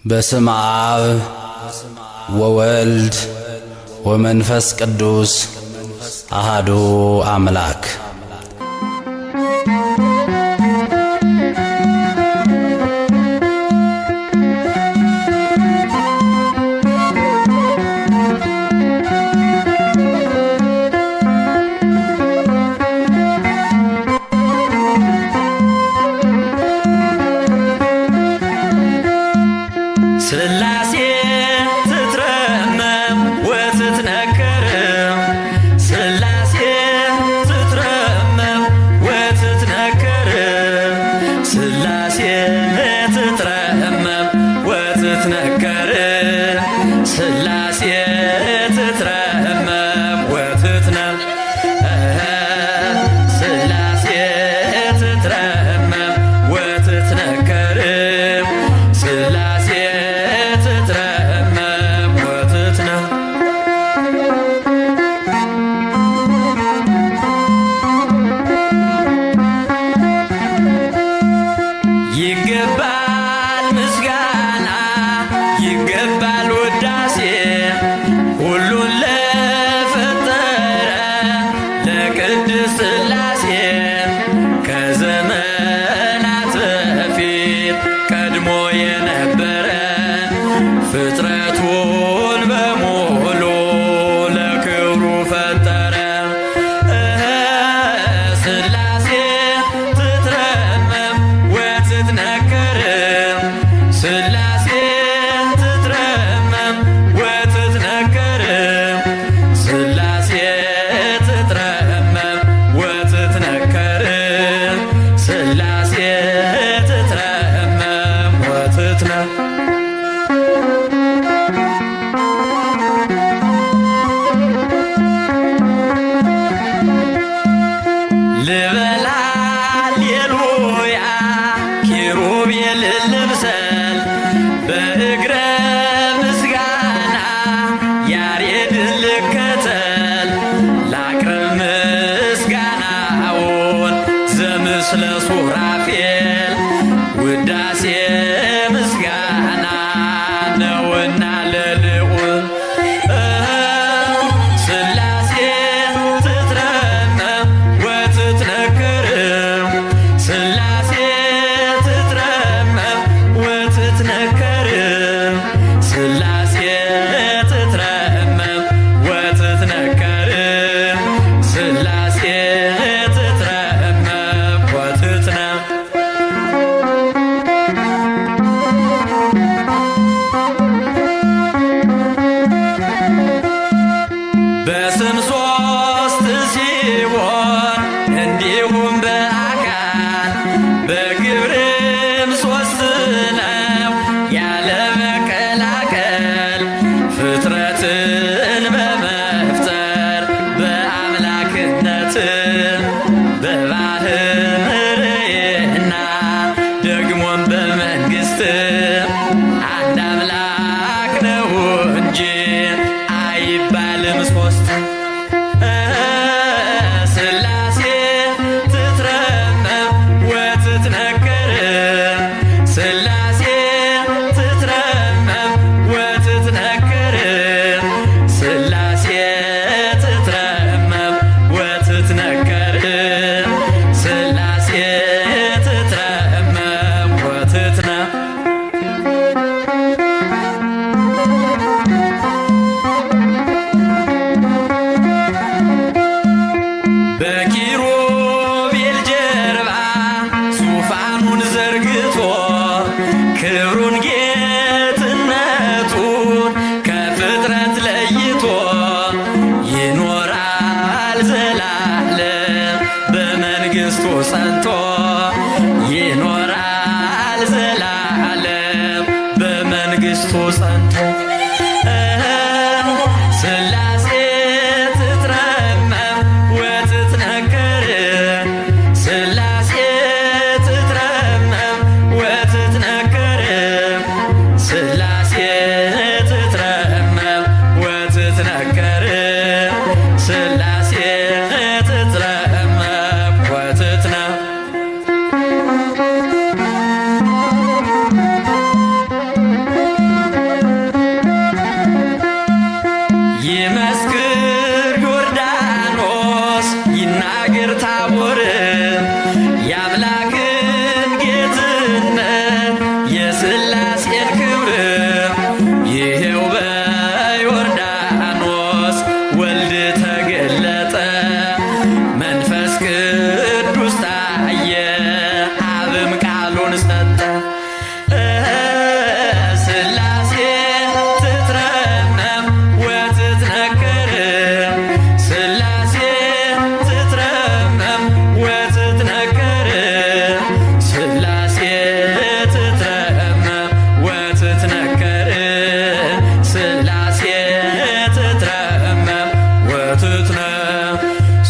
በስመ አብ ወወልድ ወመንፈስ ቅዱስ አሐዱ አምላክ። ስላሴ ትትረመም ወትትነከር ስላሴ ትትረመም ወትትነከር ስላሴ ትትረመም ወትትነከር ስላሴ ትትረመም ወትትነም ስላሴ ትትረመም ወትትነከር ስላሴ ይገባል ምስጋና ይገባል ውዳሴ ሁሉን ለፈጠረ ለቅድስት ስላሴ ከዘመናት በፊት ቀድሞ የነበረ ፍጥረቱን በሙሉ ለክብሩ ፈጠረ። ስላሴ ትትረመም ወትትነከር ስላሴ ትትረመም ወትትነከር ስላሴ ትትረመም ወትትነከር ስላሴ ትትረመም ወትትነም ልበል ሃሌሉያ ኪሩቤል ልብሰል በእግረ ምስጋና ያሬድን ልከተል ላቅርብ ምስጋናውን ዘምስለ ሱራፌል ውዳሴ ምስጋና ነውና ለልዑል ስላሴ ትትረመም ወትትነከር ስላሴ ትትረመም ወትትነከር ስላሴ ትትረመም ወትትነከር ስላሴ ትትረመም ወትትነም በስም ሶስት ሲሆን እንዲሁም በአካል በግብርም ሶስት ነው ያለ መቀላቀል ፍጥረትን በመፍጠር በአምላክነት በባህርይና ደግሞም በመንግስት አንድ አምላክ ነው እንጂ አይባልም ሶስት። ስላሴ ትትረመም ወትትነከር ስላሴ ትትረመም ወትትነከር ስላሴ ትትረመም ወትትነከር ስላሴ ትትረመም ወትትነም በኪሩቤል ጀርባ ዙፋኑን ዘርግቶ ክብሩን ጌትነቱን ከፍጥረት ለይቶ ይኖራል ዘላለም በመንግስቱ ጸንቶ ይኖራል ዘላለም በመንግስቱ ጸንቶ ስላሴ ትትረመም ወትትነከር ስላሴ ትትረመም ወትትነከር ስላሴ ትትረመም ወትትነከር ስላሴ ትትረመም ወትትነም ሥላሴን ክብር ይሄው በዮርዳኖስ ወልድ ተገለጠ መንፈስ ቅዱስ ታየ አብም ቃሉን ሰጠ። ሥላሴ ትትረመም ወትትነከር ሥላሴ ትትረመም ወትትነከር ሥላሴ ትትረመም ወትትነከር ሥላሴ ትትረመም ወትትነ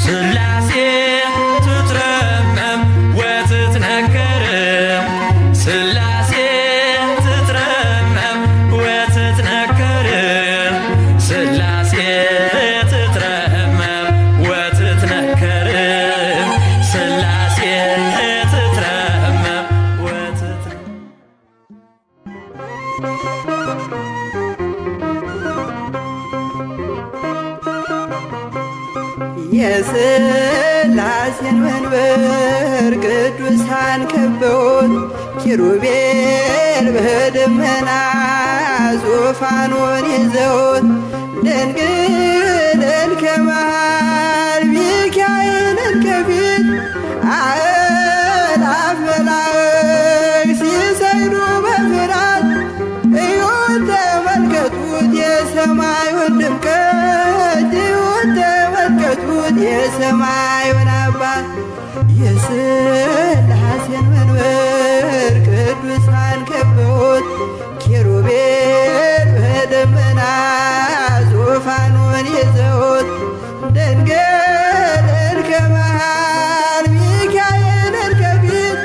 ሥላሴ ትትረመም ወትትነከር ሥላሴ ትትረመም ወትትነከር ሥላሴ ትትረመም ወትትነከር ሥላሴ ትትረመም የሥላሴን መንበር ቅዱሳን ከበውት ኪሩቤል በደመና ዙፋኑን ይዘውት ድንግልን ከመሃል ሚካኤልን ከፊት አእላፍ መላእክት ሲሰግዱ በፍርሃት እዩት ተመልከቱት የሰማዩን ድምቀት እዩት ተመልከቱት የሰማዩን አባት የሥላሴን መንበር ቅዱሳን ከበውት ኪሩቤል በደመና ዙፋኑን ይዘውት ድንግልን ከመሃል ሚካኤልን ከፊት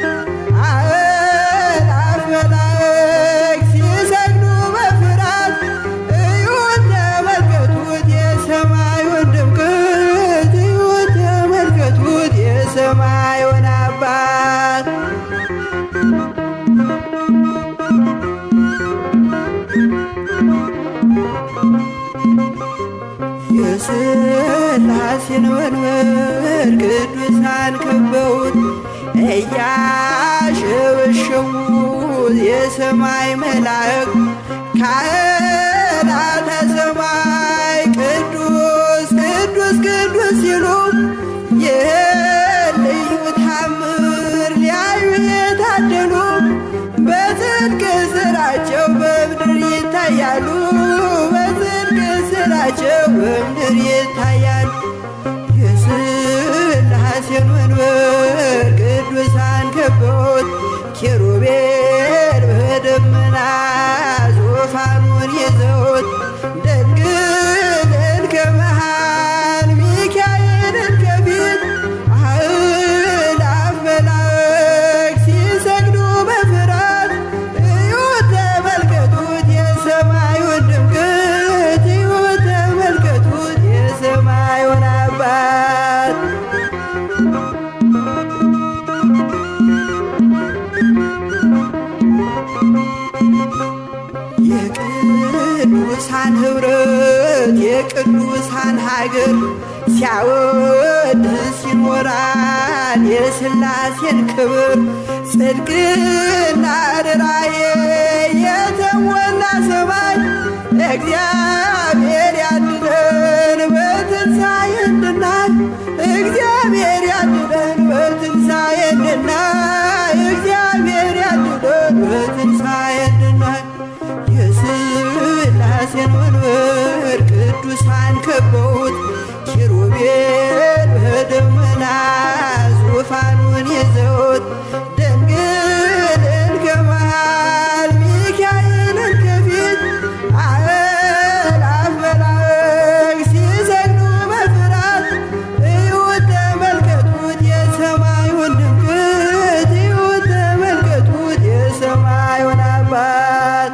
አእላፍ መላእክት ሲሰግዱ በፍርሃት እዩት ተመልከቱት የሰማዩን ድምቀት እዩት ተመልከቱት የሰማዩን አባት የሥላሴን መንበር ቅዱሳን ከበውት እያሸበሸቡት የሰማይ መላእክት ካህናተ ሰማይ ቅዱስ ቅዱስ ቅዱስ ሲሉ ይህን ልዩ ታምር ሊያዩ የታደሉ በጽድቅ ሥራቸው በምድር ይታያሉ በጽድቅ ሥራቸው በምድር ይታያሉ። የሥላሴን መንበር ቅዱሳን ከበውት ኪሩቤል በደመና ዙፋኑን ይዘውት ድንግልን ከመሃል ሚካኤልን ከፊት አእላፍ መላእክት ሲሰግዱ በፍርሃት እዩት ተመልከቱት የሰማዩን ድምቀት እዩት ተመልከቱት የሰማዩን አባት የቅዱሳን ኅብረት የቅዱሳን ሀገር ሲያወድስ ይኖራል የሥላሴን ክብር ጽድቅና ርኅራኄ የተሞላ ሰማይ እግዚአብሔር ያድነን በትንሣኤ እንድናይ እግዚአብሔር ያድነን በትንሣኤ እንድናይ እግዚአብሔር ያድነን በትንሣኤ እንድናይ የሥላሴን መንበር ቅዱሳን ከበውት ኪሩቤል በደመና ዙፋኑን ይዘውት ድንግልን ከመሃል ሚካኤልን ከፊት አእላፍ መላእክት ሲሰግዱ በፍርሃት እዩት ተመልከቱት የሰማዩን ድምቀት እዩት ተመልከቱት የሰማዩን አባት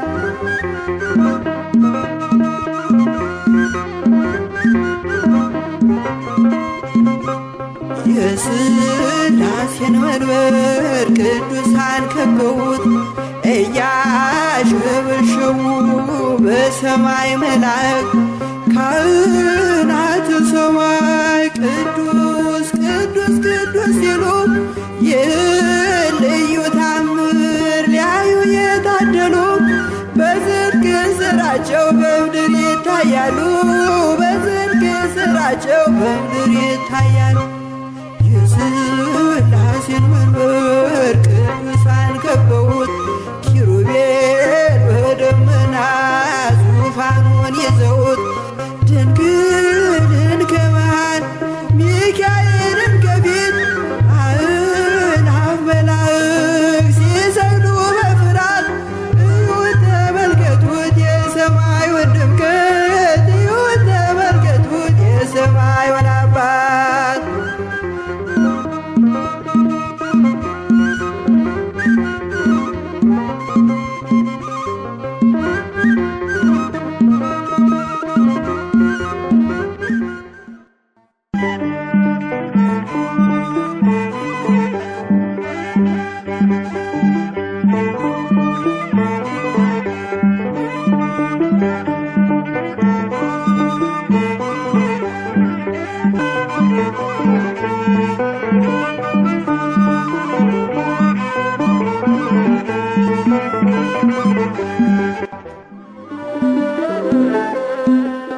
የሥላሴን መንበር ቅዱሳን ከበውት እያሸበሸቡ በሰማይ መላእክት ካህናተ ሰማይ ቅዱስ ቅዱስ ቅዱስ ሲሉ ይህን ልዩ ታምር ሊያዩ ያደሉ በጽድቅ ስራቸው በምድር ይታያሉ። በጽድቅ ስራቸው በምድር ይታያሉ። የሥላሴን መንበር ቅዱሳን ከበውት ኪሩቤል በደመና ዙፋኑን ይዘውት ድንግልን ከመሃል ሚካኤልን ከፊት አእላፍ መላእክት ሲሰግዱ በፍርሃት እዩት ተመልከቱት የሰማዩን ድምቀት እዩት ተመልከቱት የሰማዩን አባት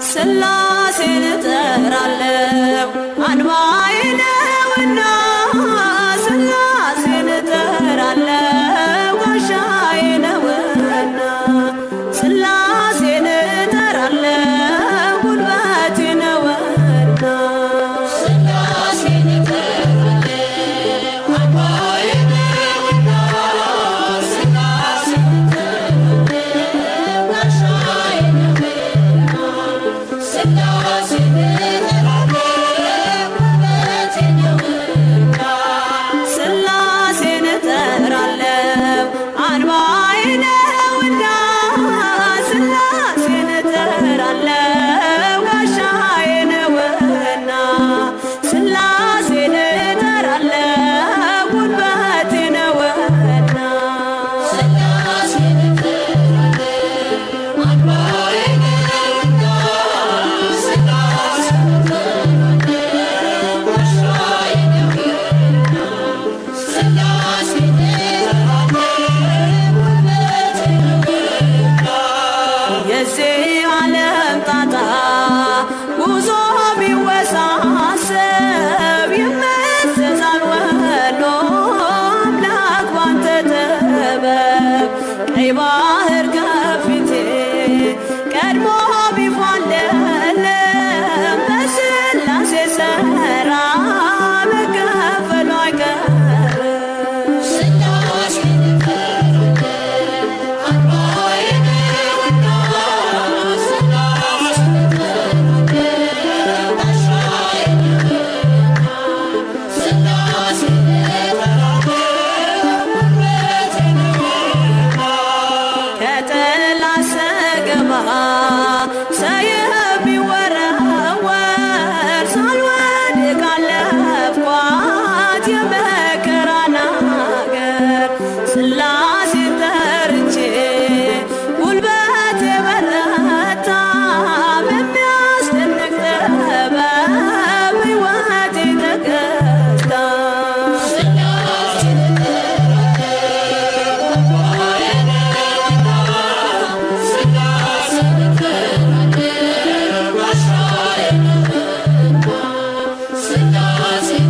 ሥላሴን እጠራለሁ አንባዬ ነውና ሥላሴን እጠራለሁ ጋሻዬ ነውና ሥላሴን እጠራለሁ ጉልበቴ ነውና ሥላሴን እጠራለሁ አንባዬ ነውና ሥላሴን እጠራለሁ ጋሻዬ ነውና ሥላሴን እጠራለሁ አንባዬ ነውና ሥላሴን እጠራለሁ ጋሻዬ ነውና ሥላሴን እጠራለሁ ጉልበቴ ነውና ሥላሴን እጠራለሁ አንባዬ ነውና ሥላሴን እጠራለሁ ጋሻዬ ነውና ሥላሴን የዚህ ዓለም ጣጣ ጉዞ ቢወሳሰብ ይመዘዛል ወሎ አምላክ ባንተ ጥበብ ቀይ ባህር ከፊቴ ቀድሞ ቢፋለለም በሥላሴ ሥራ መከፈሉ አይቀርም ሥላሴን አንባዬ ነውና ሥላሴን ጋሻዬ ነውና ሥላሴን ጉልበቴ ነውና ከጠላት ሰገባ ሰይፍ ቢወረወር ሳልወድቅ አለፍኳት የመከራን አገር ሥላሴን ጠርቼ ጉልበቴ በረታ በሚያስደንቅ ጥበብ ሕይወቴ ተገዝታ ሥላሴን አንባዬ ነውና ሥላሴን ጋሻዬ ነውና ሥላሴን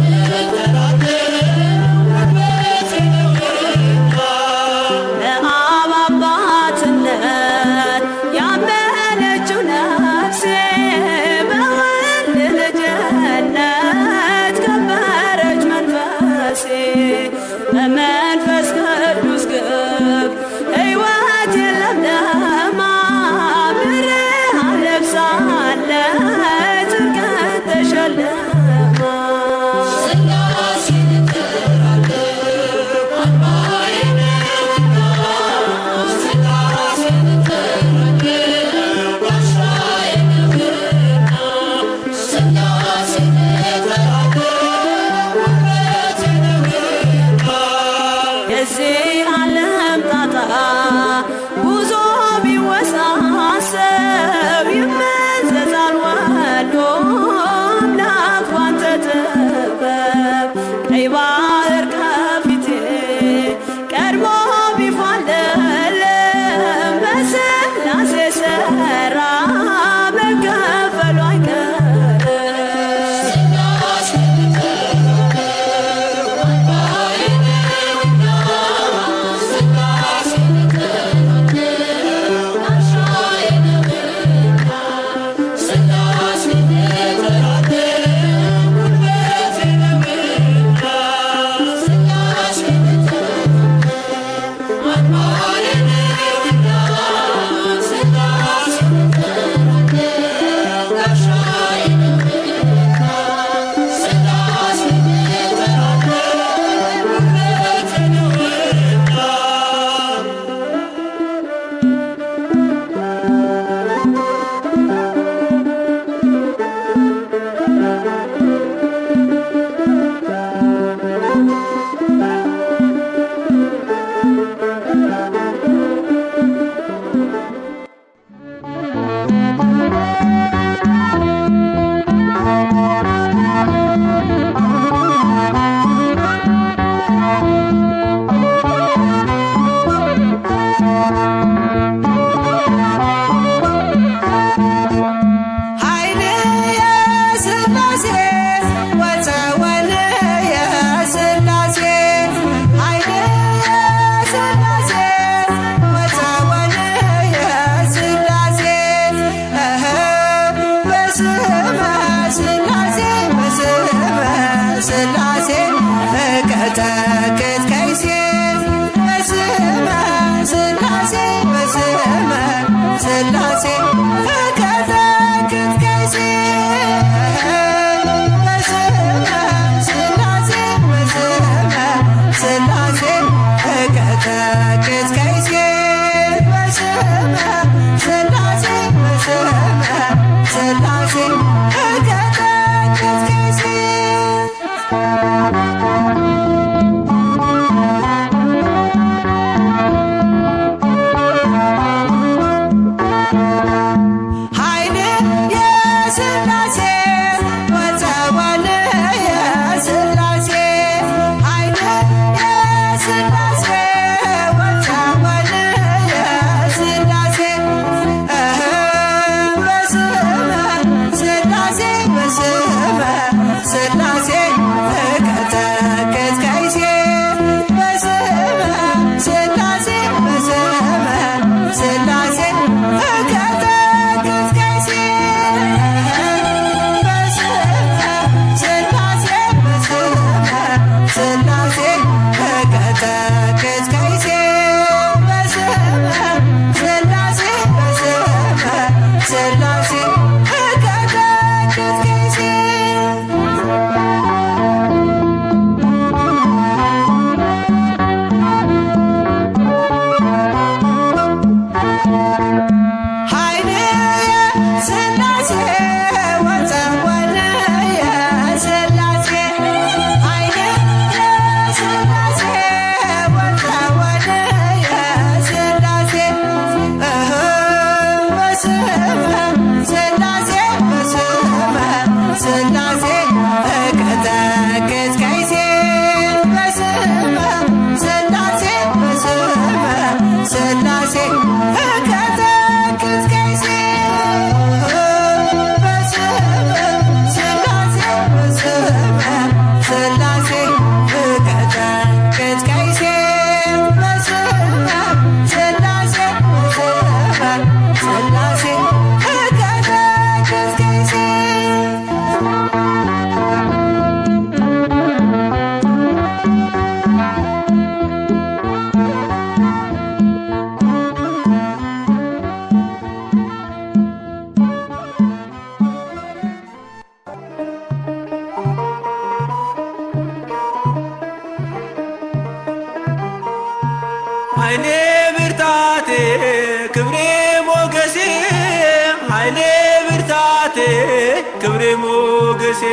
ሞገሴ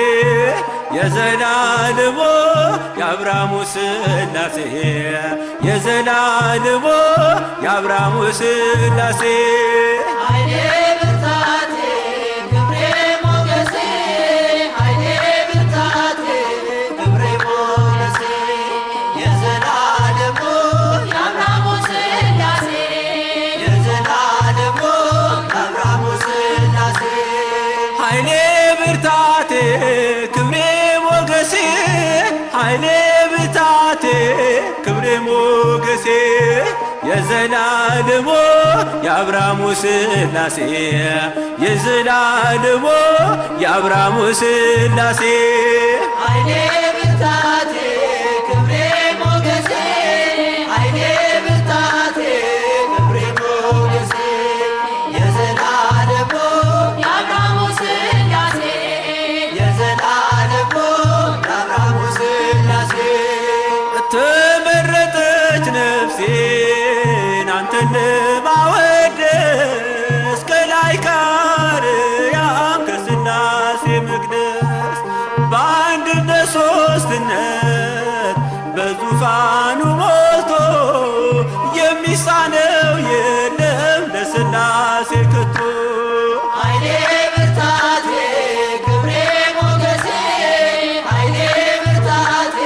የዘላለሙ የአብርሃሙ ሥላሴ የዘላለሙ የአብርሃሙ ሥላሴ ኃይሌ ብርታቴ ክብሬ ሞገሴ ኃይሌ ብርታቴ ክብሬ ሞገሴ የዘላለሙ የአብርሃሙ ሥላሴ የዘላለሙ የአብርሃሙ ሥላሴ ኃይሌ ብርታቴ ክብሬ ሞገሴ ኃይሌ ብርታቴ ክብሬ ሞገሴ የዘላለሙ የአብርሃሙ ሥላሴ የዘላለሙ የአብርሃሙ ሥላሴ ኃይሌ ብርታቴ ክብሬ ሞገሴ ኃይሌ ብርታቴ ክብሬ ሞገሴ የዘላለሙ የአብርሃሙ ሥላሴ የዘላለሙ የአብርሃሙ ሥላሴ ተመረጠች ነፍሴን አንተን ለማወደስ ከላይ ከአርያም ከሥላሴ መቅደስ በአንድነት ሦስትነት በዙፋኑ ሞልቶ የሚሳነው የለም ለሥላሴ ከቶ ኃይሌ ብርታቴ ክብሬ ሞገሴ ኃይሌ ብርታቴ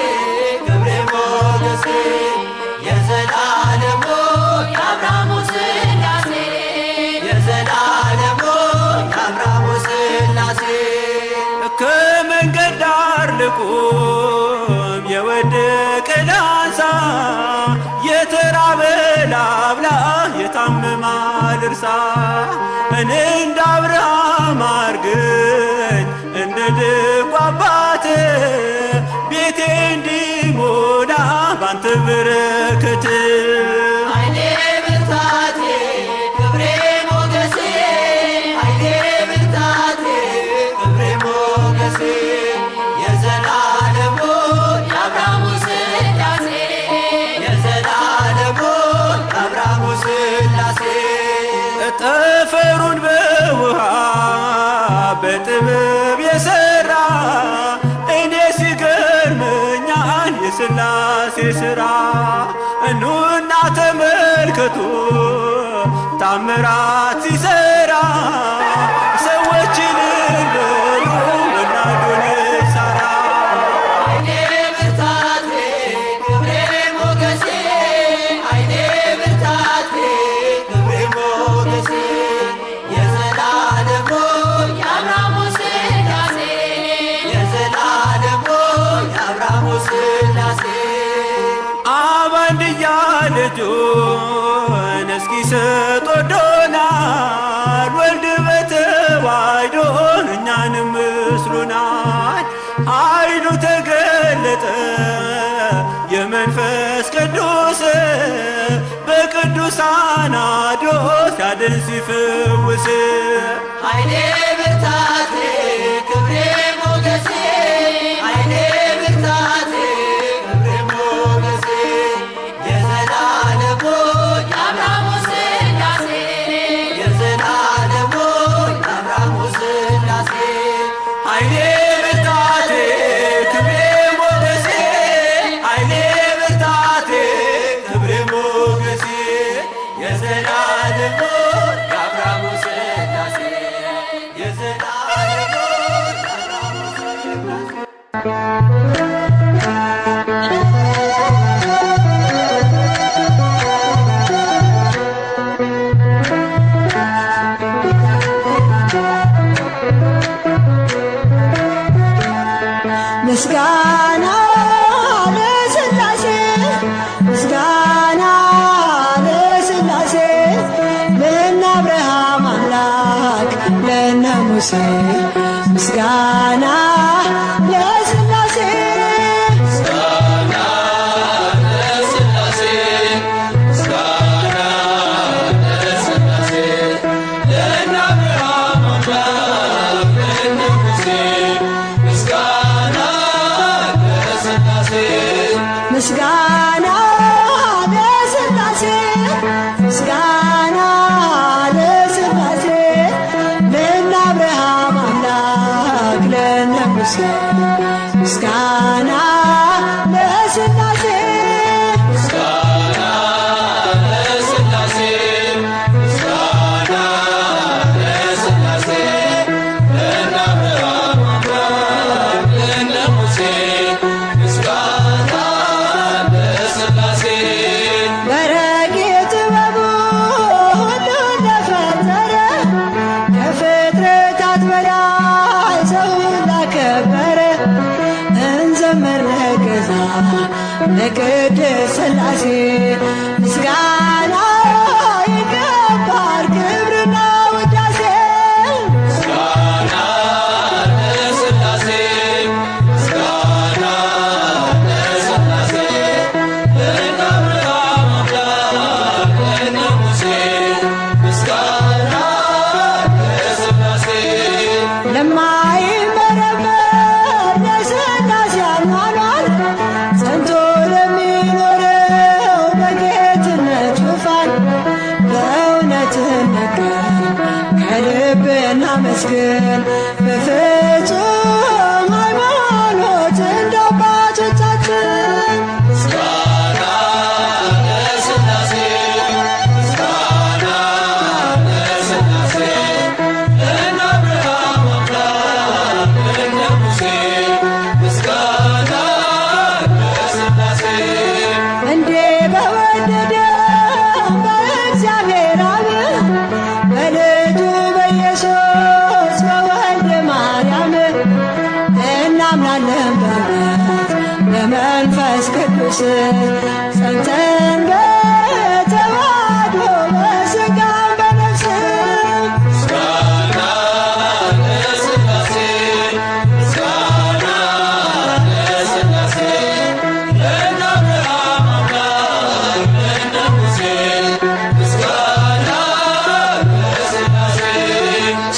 ክብሬ ሞገሴ የዘላለሙ የአብርሃሙ ሥላሴ የዘላለሙ የአብርሃሙ ሥላሴ ከመንገድ ዳር ልቁም የወደቀ ላንሳ የተራበ ላብላ የታመመ ልርሳ እኔ እንደ አብርሃም አርገኝ እንደ ደጉ አባት ቤቴ እንዲሞላ ባንተ በረከት ኃይሌ ብርታቴ ክብሬ ሞገሴ ኃይሌ ብርታቴ ክብሬ ሞገሴ የዘላለሙ የአብርሃሙ ሥላሴ የዘላለሙ የአብርሃሙ ሥላሴ ጠፈሩን በውሃ በጥበብ የሠራ እኔ ሲገርመኛል የሥላሴ ሥራ እኑና ተመልከቱ ታምራት ሲሠራ ሰዎችን በሉ ወላዱን ሳራ ኃይሌ ብርታቴ ክብሬ ሞገሴ ኃይሌ ብርታቴ ክብሬ ሞገሴ የዘላለሙ የአብርሃሙ ሥላሴ የዘላለሙ የአብርሃሙ ሥላሴ አብ አንድያ ልጁን እስኪሰጥ ወዶናል ወልድ በተዋሕዶ እኛንም መስሎናል ኃይሉ ተገለጠ የመንፈስ ቅዱስ በቅዱሳን አድሮ ሲያድን ሲፈውስ ኃይሌ ብርታቴ ክብሬ ሞገሴ ኃይሌ ብርታቴ ክብሬ ሞገሴ የዘላለሙ የአብርሃሙ ሥላሴ የዘላለሙ የአብርሃሙ ሥላሴ ኃይሌ ብርታቴ ክብሬ ሞገሴ ኃይሌ ብርታቴ ክብሬ ሞገሴ የዘላለሙ የአብርሃሙ ሥላሴ የዘላለሙ የአብርሃሙ ሥላሴ ምስጋና ለሥላሴ ምስጋና ለሥላሴ ለእነ አብርሃም አምላክ ለእነ ሙሴ ምስጋና ለሥላሴ ምስጋና ለሥላሴ ምስጋና ለሥላሴ ለእነ አብርሃም አምላክ ለእነ ለቅድስት ሥላሴ ምስጋና ይገባል ክብርና ውዳሴ ለማይመረመር ለሥላሴ አኗኗር ጸንቶ ለሚኖረው በጌትነት ዙፋን በእውነት እንገኝ ከልብ እናመስግን በፍጹም ሃይማኖት እንደ አባቶቻችን እንዴ በወደደው በእግዚአብሔር አብ በልጁ በኢየሱስ በወልደ ማርያም እናምናለን በእውነት በመንፈስ ቅዱስ ጸንተን በተዋሕዶ በሥጋም በነፍስ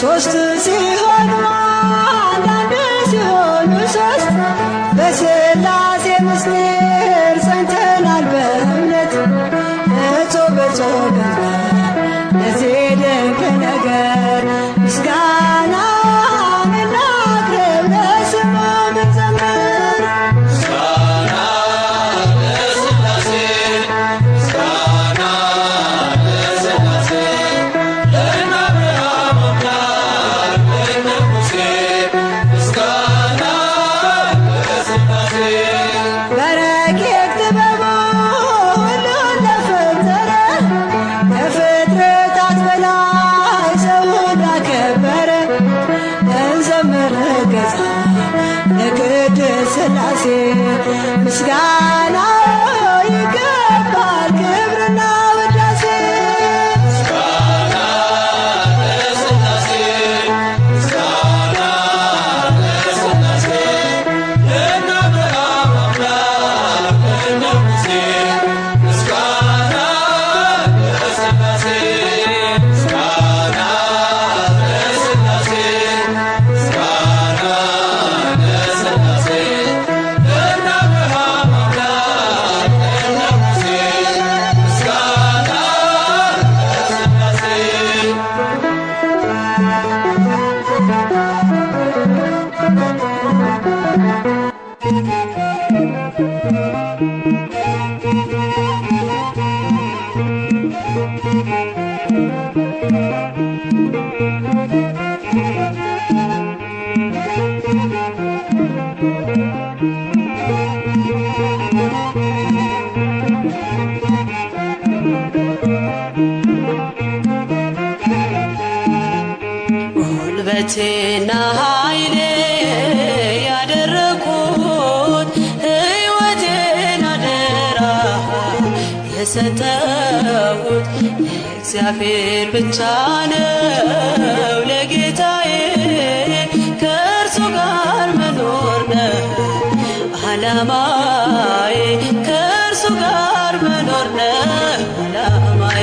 ሶስት ሲሆኑ አንድ ሲሆኑ ሶስት በሥላሴ ምስጢር ጸንተናል በእምነት እጾም እጾም ለዚህ ድንቅ ነገር ምስጋና እናቅርብ ለስሙ እንዘምር በረቂቅ ጥበቡ ሁሉን ለፈጠረ ከፍጥረታት በላይ ሰውን ላከበረ እንዘምር ገዛ ለቅድስት ሥላሴ ምስጋና ይገባል ክብርና ውዳሴ ጉልበቴና ኃይሌ ያደረኩት ሕይወቴን አደራ የሰጠሁት እግዚአብሔር ብቻ ነው ለጌታዬ ከእርሱ ጋር መኖር ነው ዓላማዬ ከእርሱ ጋር መኖር ነው ዓላማዬ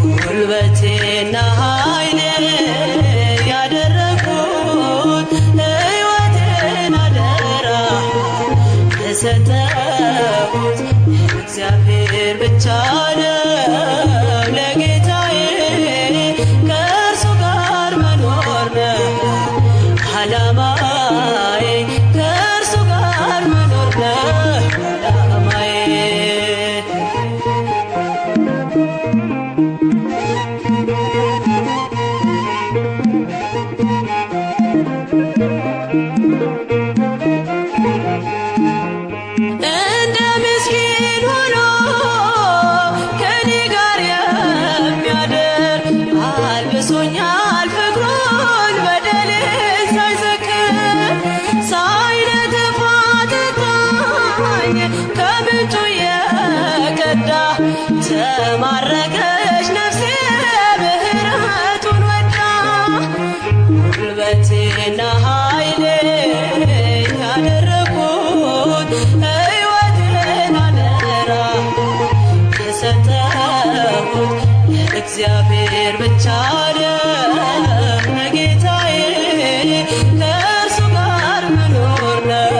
ጉልበቴና ኃይሌ ያደረኩት ሕይወቴን አደራ የሰጠሁት እግዚአብሔር ብቻ ነው ለጌታዬ ከእርሱ ጋር መኖር ነው ዓላማዬ ከእርሱ ጋር መኖር ነው ዓላማዬ እንደ ምስኪን ሆኖ ከኔ ጋር የሚያደር አልብሶ እግዚአብሔር ብቻ ነው ጌታዬ ከእርሱ ጋር መኖር ነው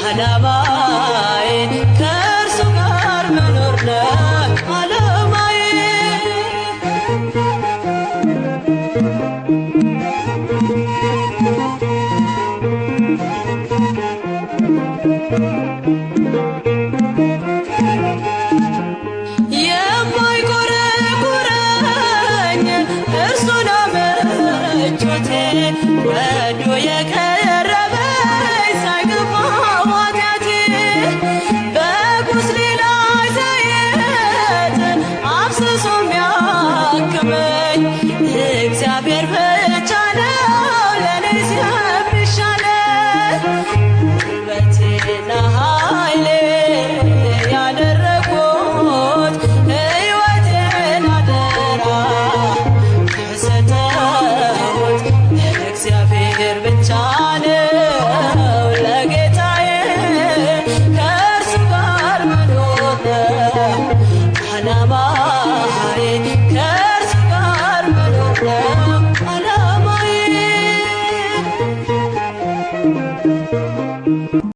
ዓላማዬ ከእርሱ ጋር መኖር ነው ዓላማዬ የማይቆረቁረኝ እርሱ ነው ምቾቴ ወዶ